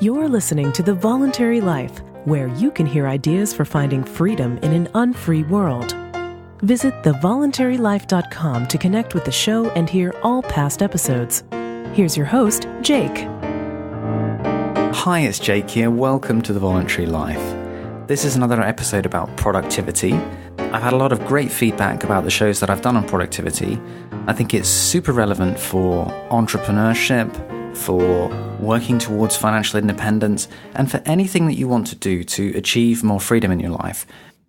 You're listening to The Voluntary Life, where you can hear ideas for finding freedom in an unfree world. Visit thevoluntarylife.com to connect with the show and hear all past episodes. Here's your host, Jake. Hi, it's Jake here. Welcome to The Voluntary Life. This is another episode about productivity. I've had a lot of great feedback about the shows that I've done on productivity. I think it's super relevant for entrepreneurship, for working towards financial independence, and for anything that you want to do to achieve more freedom in your life.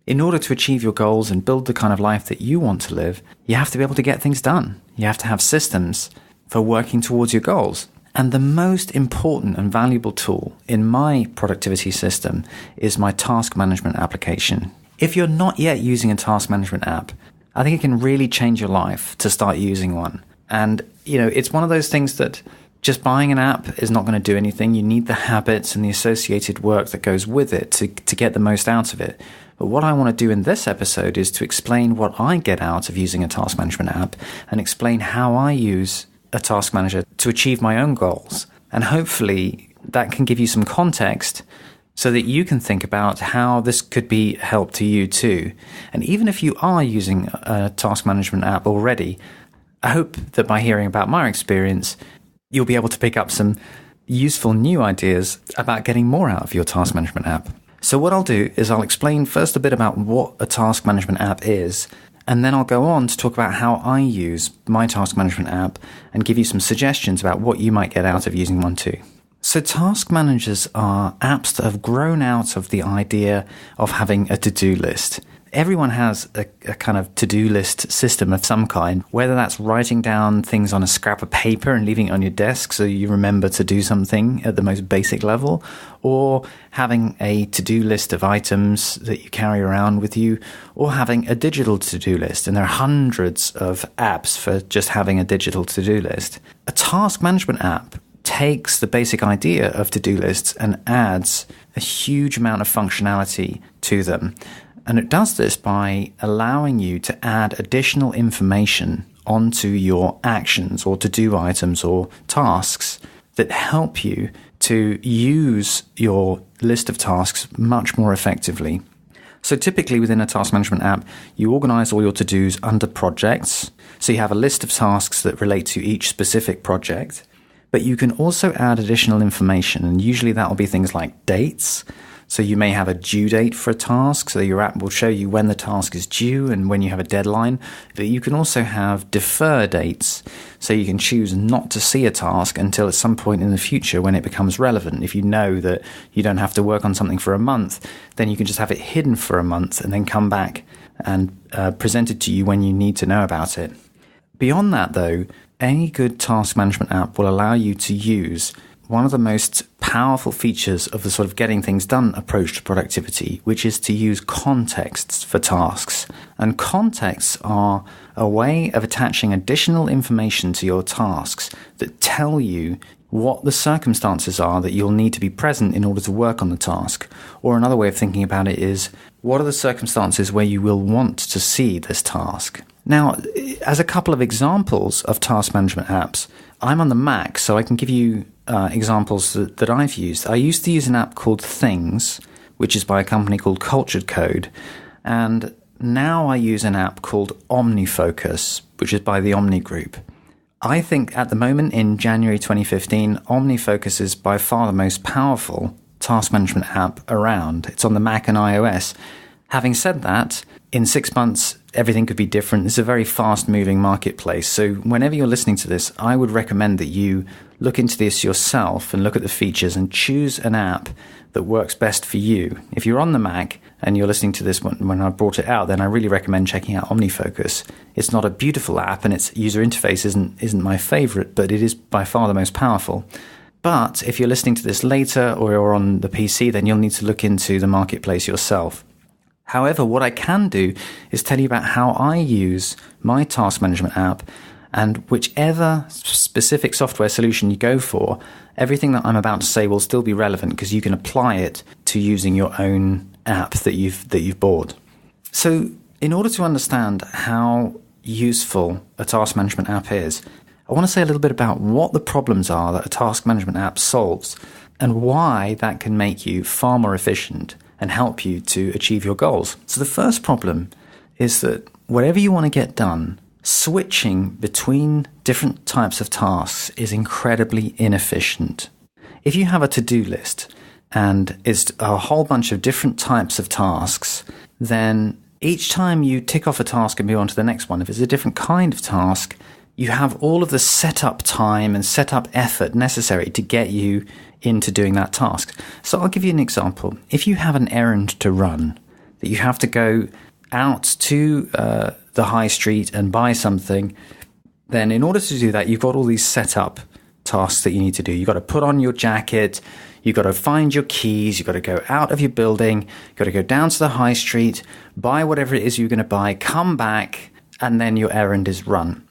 In order to achieve your goals and build the kind of life that you want to live, you have to be able to get things done. You have to have systems for working towards your goals. And the most important and valuable tool in my productivity system is my task management application. If you're not yet using a task management app, I think it can really change your life to start using one. And, it's one of those things that just buying an app is not going to do anything. You need the habits and the associated work that goes with it to get the most out of it. But what I want to do in this episode is to explain what I get out of using a task management app and explain how I use a task manager to achieve my own goals. And hopefully that can give you some context so that you can think about how this could be help to you too. And even if you are using a task management app already, I hope that by hearing about my experience, you'll be able to pick up some useful new ideas about getting more out of your task management app. So what I'll do is I'll explain first a bit about what a task management app is, and then I'll go on to talk about how I use my task management app and give you some suggestions about what you might get out of using one too. So task managers are apps that have grown out of the idea of having a to-do list. Everyone has a kind of to-do list system of some kind, whether that's writing down things on a scrap of paper and leaving it on your desk so you remember to do something at the most basic level, or having a to-do list of items that you carry around with you, or having a digital to-do list. And there are hundreds of apps for just having a digital to-do list. A task management app takes the basic idea of to-do lists and adds a huge amount of functionality to them. And it does this by allowing you to add additional information onto your actions or to-do items or tasks that help you to use your list of tasks much more effectively. So typically within a task management app, you organize all your to-dos under projects. So you have a list of tasks that relate to each specific project. But you can also add additional information, and usually that will be things like dates. So you may have a due date for a task, so your app will show you when the task is due and when you have a deadline. But you can also have defer dates, so you can choose not to see a task until at some point in the future when it becomes relevant. If you know that you don't have to work on something for a month, then you can just have it hidden for a month and then come back and present it to you when you need to know about it. Beyond that, though, any good task management app will allow you to use one of the most powerful features of the sort of getting things done approach to productivity, which is to use contexts for tasks. And contexts are a way of attaching additional information to your tasks that tell you what the circumstances are that you'll need to be present in order to work on the task. Or another way of thinking about it is, what are the circumstances where you will want to see this task? Now, as a couple of examples of task management apps, I'm on the Mac, so I can give you examples that I've used. I used to use an app called Things, which is by a company called Cultured Code, and now I use an app called Omnifocus, which is by the Omnigroup. I think at the moment in January 2015, Omnifocus is by far the most powerful task management app around. It's on the Mac and iOS. Having said that, in 6 months, everything could be different. It's a very fast-moving marketplace. So whenever you're listening to this, I would recommend that you look into this yourself and look at the features and choose an app that works best for you. If you're on the Mac and you're listening to this when I brought it out, then I really recommend checking out Omnifocus. It's not a beautiful app and its user interface isn't my favorite, but it is by far the most powerful. But if you're listening to this later or you're on the PC, then you'll need to look into the marketplace yourself. However, what I can do is tell you about how I use my task management app, and whichever specific software solution you go for, everything that I'm about to say will still be relevant because you can apply it to using your own app that you've bought. So in order to understand how useful a task management app is, I want to say a little bit about what the problems are that a task management app solves. and why that can make you far more efficient and help you to achieve your goals. So the first problem is that whatever you want to get done, switching between different types of tasks is incredibly inefficient. If you have a to-do list and it's a whole bunch of different types of tasks, then each time you tick off a task and move on to the next one, if it's a different kind of task, you have all of the setup time and setup effort necessary to get you into doing that task. So I'll give you an example. If you have an errand to run, that you have to go out to the high street and buy something, then in order to do that, you've got all these setup tasks that you need to do. You've got to put on your jacket, you've got to find your keys, you've got to go out of your building, you've got to go down to the high street, buy whatever it is you're going to buy, come back, and then your errand is run.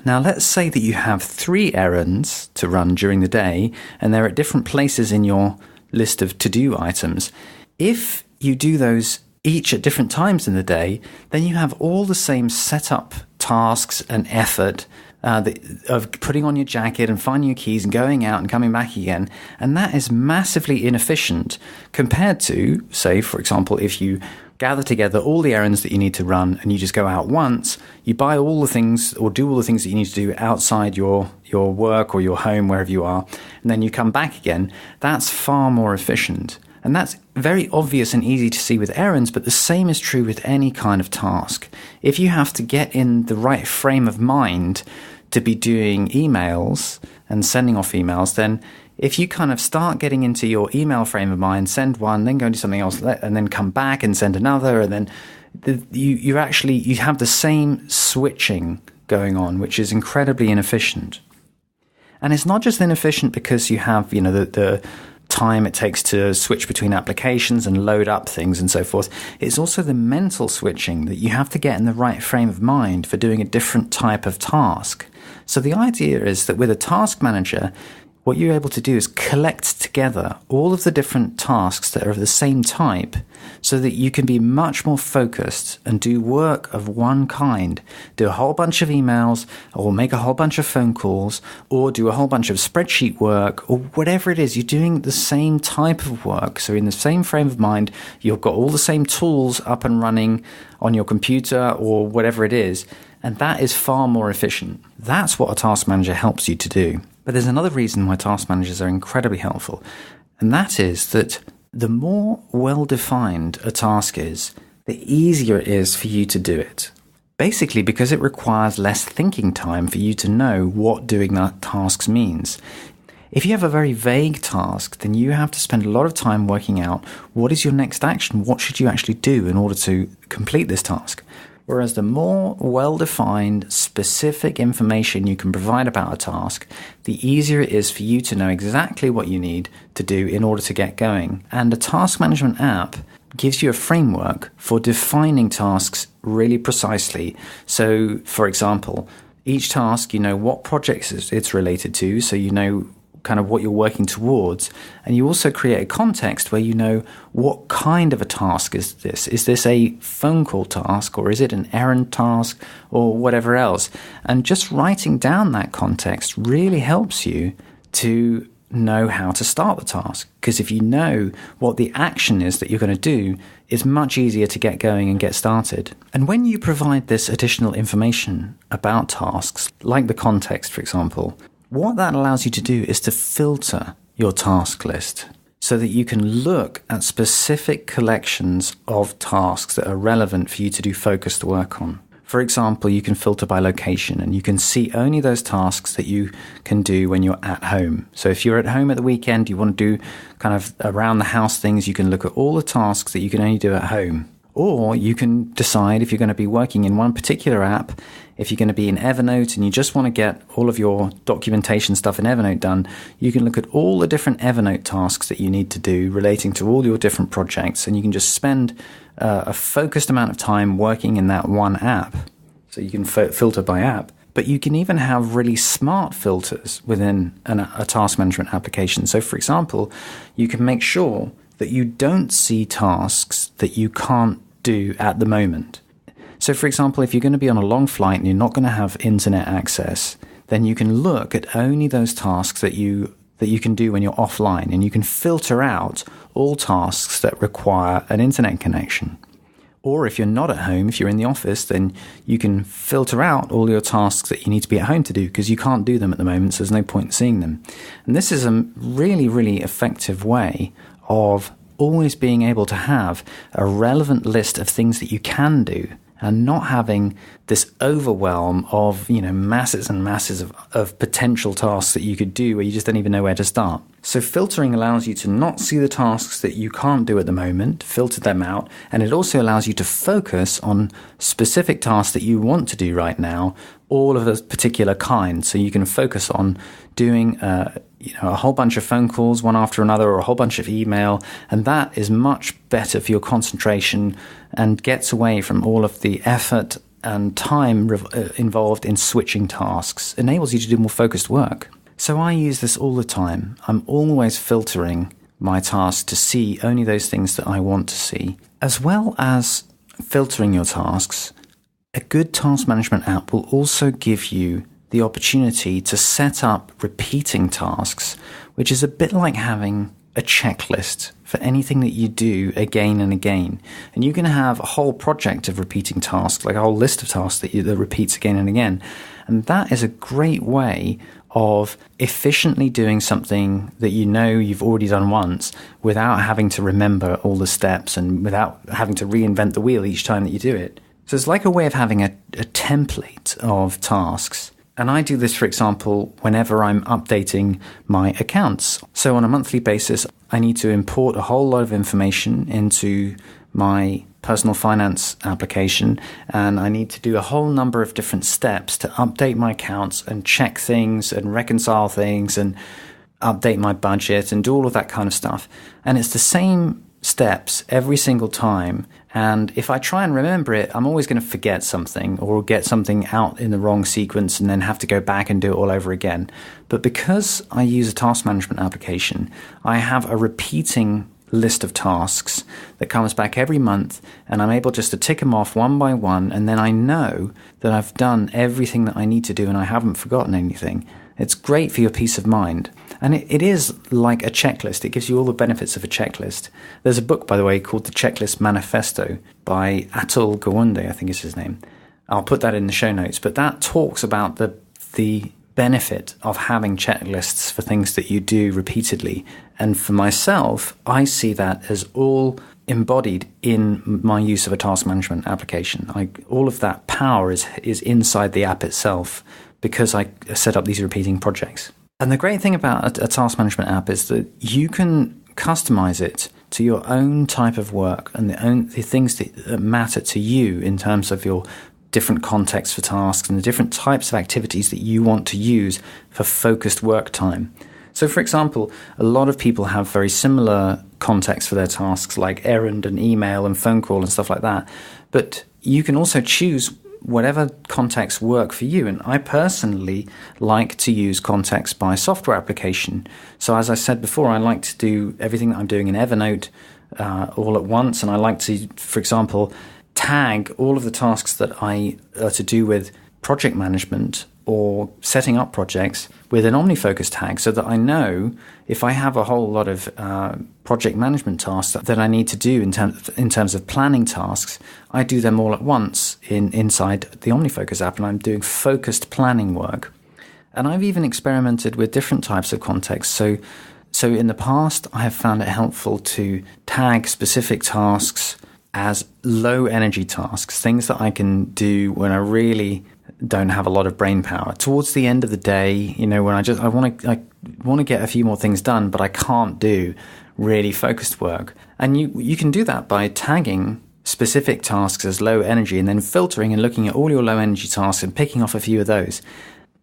Now, let's say that you have 3 errands to run during the day, and they're at different places in your list of to-do items. If you do those each at different times in the day, then you have all the same setup tasks and effort of putting on your jacket and finding your keys and going out and coming back again. And that is massively inefficient compared to, say, for example, if you gather together all the errands that you need to run and you just go out once, you buy all the things or do all the things that you need to do outside your work or your home, wherever you are, and then you come back again. That's far more efficient. And that's very obvious and easy to see with errands, but the same is true with any kind of task. If you have to get in the right frame of mind to be doing emails and sending off emails, then if you kind of start getting into your email frame of mind, send one, then go and do something else, and then come back and send another, and then you have the same switching going on, which is incredibly inefficient. And it's not just inefficient because you have, the time it takes to switch between applications and load up things and so forth. It's also the mental switching that you have to get in the right frame of mind for doing a different type of task. So the idea is that with a task manager, what you're able to do is collect together all of the different tasks that are of the same type so that you can be much more focused and do work of one kind. Do a whole bunch of emails or make a whole bunch of phone calls or do a whole bunch of spreadsheet work or whatever it is. You're doing the same type of work. So in the same frame of mind, you've got all the same tools up and running on your computer or whatever it is. And that is far more efficient. That's what a task manager helps you to do. But there's another reason why task managers are incredibly helpful, and that is that the more well-defined a task is, the easier it is for you to do it. Basically because it requires less thinking time for you to know what doing that task means. If you have a very vague task, then you have to spend a lot of time working out what is your next action, what should you actually do in order to complete this task. Whereas the more well-defined, specific information you can provide about a task, the easier it is for you to know exactly what you need to do in order to get going. And a task management app gives you a framework for defining tasks really precisely. So, for example, each task, you know what projects it's related to, so you know kind of what you're working towards, and you also create a context where you know what kind of a task is this. Is this a phone call task, or is it an errand task, or whatever else? And just writing down that context really helps you to know how to start the task, because if you know what the action is that you're going to do, it's much easier to get going and get started. And when you provide this additional information about tasks, like the context, for example, what that allows you to do is to filter your task list so that you can look at specific collections of tasks that are relevant for you to do focused work on. For example, you can filter by location and you can see only those tasks that you can do when you're at home. So if you're at home at the weekend, you want to do kind of around the house things, you can look at all the tasks that you can only do at home. Or you can decide if you're going to be working in one particular app, if you're going to be in Evernote and you just want to get all of your documentation stuff in Evernote done, you can look at all the different Evernote tasks that you need to do relating to all your different projects, and you can just spend a focused amount of time working in that one app. So you can filter by app. But you can even have really smart filters within a task management application. So for example, you can make sure that you don't see tasks that you can't do at the moment. So for example, if you're going to be on a long flight and you're not going to have internet access, then you can look at only those tasks that you that you can do when you're offline, and you can filter out all tasks that require an internet connection. Or if you're not at home, if you're in the office, then you can filter out all your tasks that you need to be at home to do, because you can't do them at the moment, so there's no point in seeing them. And this is a really, really effective way of always being able to have a relevant list of things that you can do, and not having this overwhelm of, masses and masses of potential tasks that you could do where you just don't even know where to start. So filtering allows you to not see the tasks that you can't do at the moment, filter them out, and it also allows you to focus on specific tasks that you want to do right now, all of a particular kind. So you can focus on doing a whole bunch of phone calls one after another, or a whole bunch of email, and that is much better for your concentration and gets away from all of the effort and time involved in switching tasks, enables you to do more focused work. So I use this all the time. I'm always filtering my tasks to see only those things that I want to see. As well as filtering your tasks, a good task management app will also give you the opportunity to set up repeating tasks, which is a bit like having a checklist for anything that you do again and again. And you can have a whole project of repeating tasks, like a whole list of tasks that repeats again and again. And that is a great way of efficiently doing something that you've already done once without having to remember all the steps and without having to reinvent the wheel each time that you do it. So it's like a way of having a template of tasks. And I do this, for example, whenever I'm updating my accounts. So on a monthly basis, I need to import a whole lot of information into my personal finance application, and I need to do a whole number of different steps to update my accounts and check things and reconcile things and update my budget and do all of that kind of stuff. And it's the same steps every single time, and if I try and remember it, I'm always going to forget something or get something out in the wrong sequence and then have to go back and do it all over again. But because I use a task management application, I have a repeating list of tasks that comes back every month, and I'm able just to tick them off one by one, and then I know that I've done everything that I need to do and I haven't forgotten anything. It's great for your peace of mind. And it is like a checklist. It gives you all the benefits of a checklist. There's a book, by the way, called The Checklist Manifesto by Atul Gawande, I think is his name. I'll put that in the show notes. But that talks about the benefit of having checklists for things that you do repeatedly. And for myself, I see that as all embodied in my use of a task management application. All of that power is inside the app itself, because I set up these repeating projects. And the great thing about a task management app is that you can customize it to your own type of work and the things that matter to you in terms of your different contexts for tasks and the different types of activities that you want to use for focused work time. So, for example, a lot of people have very similar contexts for their tasks, like errand and email and phone call and stuff like that. But you can also choose whatever contexts work for you. And I personally like to use context by software application. So as I said before, I like to do everything that I'm doing in Evernote all at once. And I like to, for example, tag all of the tasks that I are to do with project management or setting up projects with an Omnifocus tag, so that I know if I have a whole lot of project management tasks that I need to do in terms of planning tasks, I do them all at once inside the Omnifocus app, and I'm doing focused planning work. And I've even experimented with different types of contexts. So in the past, I have found it helpful to tag specific tasks as low energy tasks, things that I can do when I really don't have a lot of brain power. Towards the end of the day, when I want to get a few more things done, but I can't do really focused work. And you can do that by tagging specific tasks as low energy and then filtering and looking at all your low energy tasks and picking off a few of those.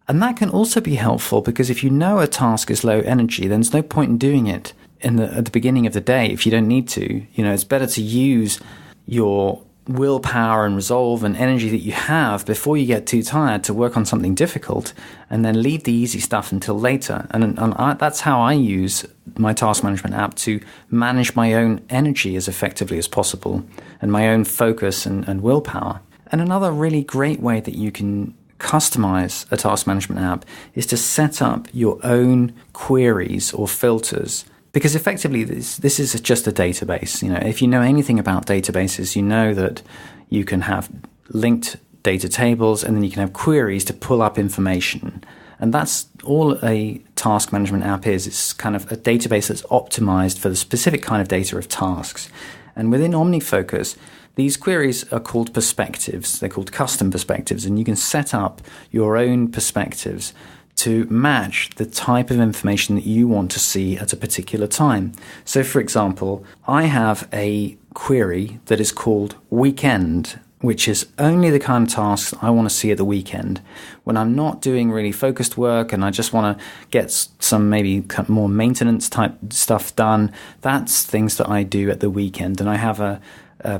And that can also be helpful, because if you know a task is low energy, then there's no point in doing it at the beginning of the day if you don't need to. It's better to use your willpower and resolve and energy that you have before you get too tired to work on something difficult, and then leave the easy stuff until later. And that's how I use my task management app, to manage my own energy as effectively as possible and my own focus and willpower. And another really great way that you can customize a task management app is to set up your own queries or filters. Because effectively, this is just a database. If you know anything about databases, you know that you can have linked data tables, and then you can have queries to pull up information. And that's all a task management app is. It's kind of a database that's optimized for the specific kind of data of tasks. And within Omnifocus, these queries are called perspectives. They're called custom perspectives, and you can set up your own perspectives to match the type of information that you want to see at a particular time. So, for example, I have a query that is called weekend, which is only the kind of tasks I want to see at the weekend. When I'm not doing really focused work and I just want to get some maybe more maintenance type stuff done, that's things that I do at the weekend. And I have a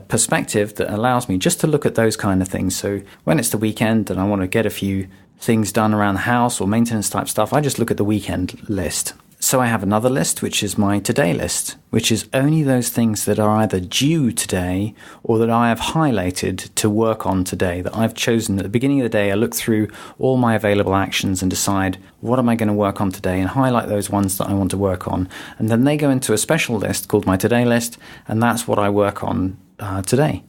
perspective that allows me just to look at those kind of things. So when it's the weekend and I want to get a few things done around the house or maintenance type stuff, I just look at the weekend list. So I have another list, which is my today list, which is only those things that are either due today or that I have highlighted to work on today, that I've chosen. At the beginning of the day, I look through all my available actions and decide what am I going to work on today and highlight those ones that I want to work on. And then they go into a special list called my today list, and that's what I work on today.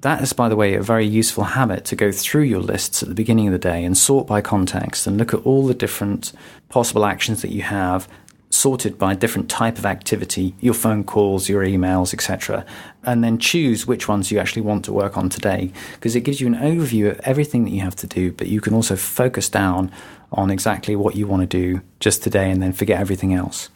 That is, by the way, a very useful habit to go through your lists at the beginning of the day and sort by context and look at all the different possible actions that you have, sorted by different type of activity, your phone calls, your emails, etc., and then choose which ones you actually want to work on today, because it gives you an overview of everything that you have to do, but you can also focus down on exactly what you want to do just today and then forget everything else.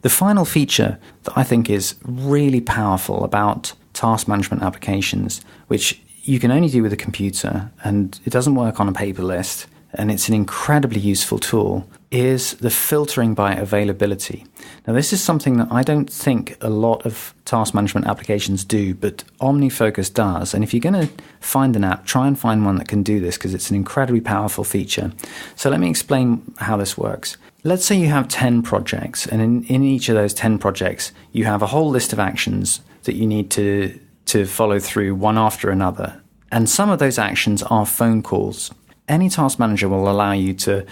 The final feature that I think is really powerful about task management applications, which you can only do with a computer and it doesn't work on a paper list, and it's an incredibly useful tool, is the filtering by availability. Now, this is something that I don't think a lot of task management applications do, but Omnifocus does. And if you're going to find an app, try and find one that can do this, because it's an incredibly powerful feature. So let me explain how this works. Let's say you have 10 projects, and in each of those 10 projects, you have a whole list of actions that you need to follow through one after another. And some of those actions are phone calls. Any task manager will allow you to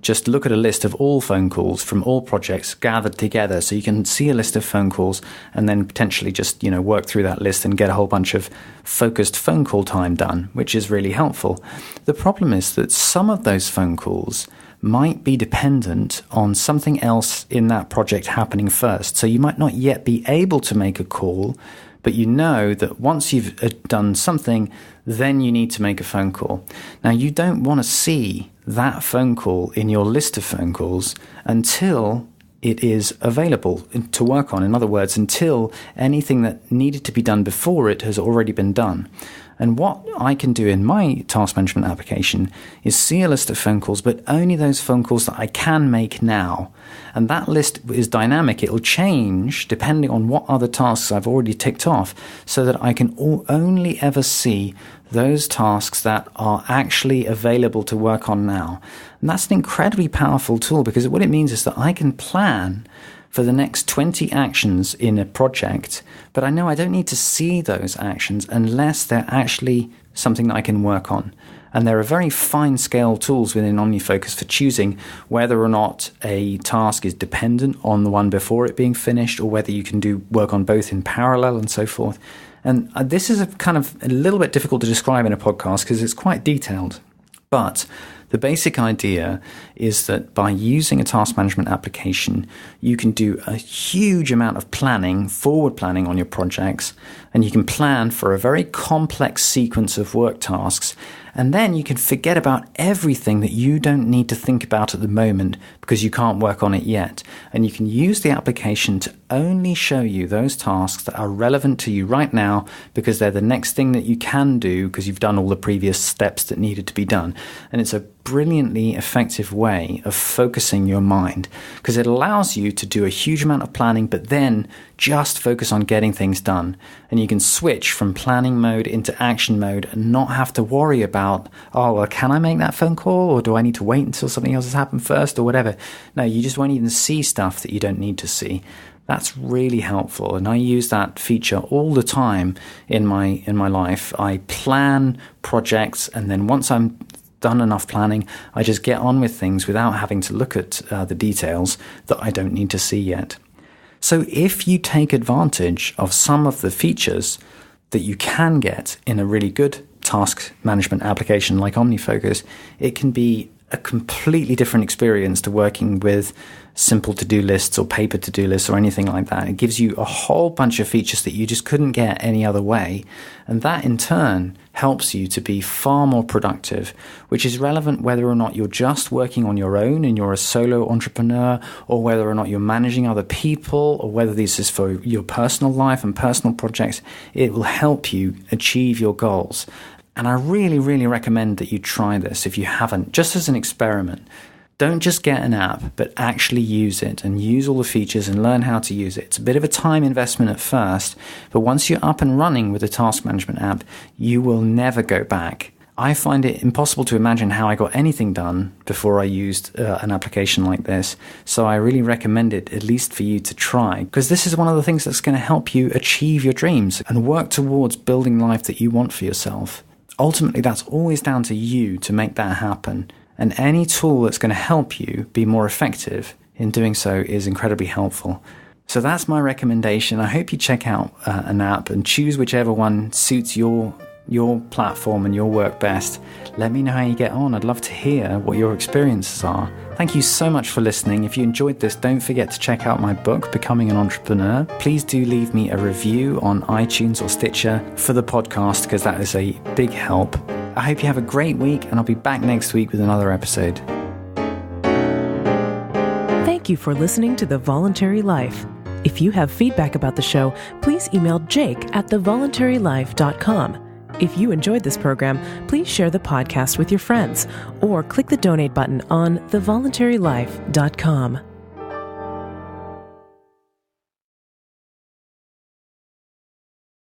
just look at a list of all phone calls from all projects gathered together, so you can see a list of phone calls and then potentially just work through that list and get a whole bunch of focused phone call time done, which is really helpful. The problem is that some of those phone calls might be dependent on something else in that project happening first. So you might not yet be able to make a call, but you know that once you've done something, then you need to make a phone call. Now, you don't want to see that phone call in your list of phone calls until it is available to work on. In other words, until anything that needed to be done before it has already been done. And what I can do in my task management application is see a list of phone calls, but only those phone calls that I can make now. And that list is dynamic. It'll change depending on what other tasks I've already ticked off, so that I can only ever see those tasks that are actually available to work on now. And that's an incredibly powerful tool, because what it means is that I can plan for the next 20 actions in a project, but I know I don't need to see those actions unless they're actually something that I can work on. And there are very fine-scale tools within Omnifocus for choosing whether or not a task is dependent on the one before it being finished, or whether you can do work on both in parallel and so forth. And this is a little bit difficult to describe in a podcast because it's quite detailed. But the basic idea is that by using a task management application, you can do a huge amount of planning, forward planning on your projects, and you can plan for a very complex sequence of work tasks. And then you can forget about everything that you don't need to think about at the moment because you can't work on it yet. And you can use the application to only show you those tasks that are relevant to you right now, because they're the next thing that you can do because you've done all the previous steps that needed to be done. And it's a brilliantly effective way of focusing your mind, because it allows you to do a huge amount of planning, but then just focus on getting things done. And you can switch from planning mode into action mode and not have to worry about, can I make that phone call, or do I need to wait until something else has happened first, or whatever. No, you just won't even see stuff that you don't need to see. That's really helpful, and I use that feature all the time in my life. I plan projects, and then once I'm done enough planning. I just get on with things without having to look at the details that I don't need to see yet. So if you take advantage of some of the features that you can get in a really good task management application like Omnifocus, it can be a completely different experience to working with simple to-do lists or paper to-do lists or anything like that. It gives you a whole bunch of features that you just couldn't get any other way. And that in turn helps you to be far more productive, which is relevant whether or not you're just working on your own and you're a solo entrepreneur, or whether or not you're managing other people, or whether this is for your personal life and personal projects. It will help you achieve your goals. And I really, really recommend that you try this if you haven't, just as an experiment. Don't just get an app, but actually use it and use all the features and learn how to use it. It's a bit of a time investment at first, but once you're up and running with a task management app, you will never go back. I find it impossible to imagine how I got anything done before I used an application like this. So I really recommend it, at least for you to try, because this is one of the things that's going to help you achieve your dreams and work towards building life that you want for yourself. Ultimately, that's always down to you to make that happen. And any tool that's going to help you be more effective in doing so is incredibly helpful. So that's my recommendation. I hope you check out an app and choose whichever one suits your platform and your work best. Let me know how you get on. I'd love to hear what your experiences are. Thank you so much for listening. If you enjoyed this, don't forget to check out my book, Becoming an Entrepreneur. Please do leave me a review on iTunes or Stitcher for the podcast, because that is a big help. I hope you have a great week, and I'll be back next week with another episode. Thank you for listening to The Voluntary Life. If you have feedback about the show, please email jake@thevoluntarylife.com. If you enjoyed this program, please share the podcast with your friends or click the donate button on thevoluntarylife.com.